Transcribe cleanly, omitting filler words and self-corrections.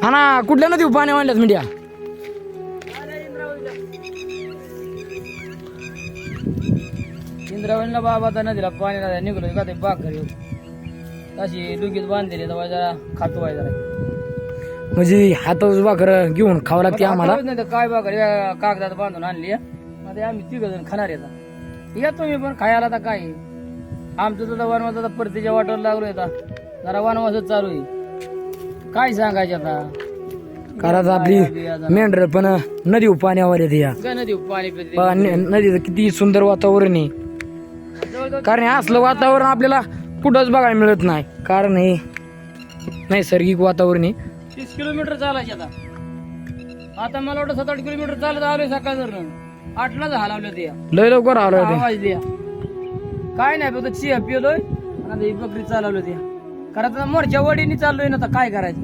हा ना, कुठल्या नदी पाणी वाढल्यात मीडिया? इंद्रावणीला बाबा तर नदीला पाणी निघलो का ते बाग घरी तशी डुकीत बांधलेली तेव्हा जरा खातो आहे जरा. म्हणजे हातावर भाकर घेऊन खावं लागते आम्हाला. नाही तर काय बागर कागदात बांधून आणली मध्ये आम्ही 3 जण खाणार येतात. या तुम्ही पण खायला तर काय आमचं सुद्धा वनवासाचा परतीच्या वाटेवर लागलो येतात. जरा वनवासच चालू आहे. काय सांगायचं आता. कारण आपली मेंढर पण नदी पाण्यावर येते या. काय नदी पाणी पिते. नदीचं किती सुंदर वातावरण आहे. कारण हे असलं वातावरण आपल्याला कुठंच बघायला मिळत नाही. कारण हे नैसर्गिक वातावरण आहे. 30 किलोमीटर चालायचे आता. आता मला वाटतं 7-8 किलोमीटर चालत आलोय सकाळ जर 8ला हलावलं ते लय लवकर आलो ते. आवाज द्या काय नाही फक्त चिया पिलोय आणि आता ही बकरी चालवलं ते. कारण आता मोरच्या वडीने चाललोय ना, आता काय करायचं.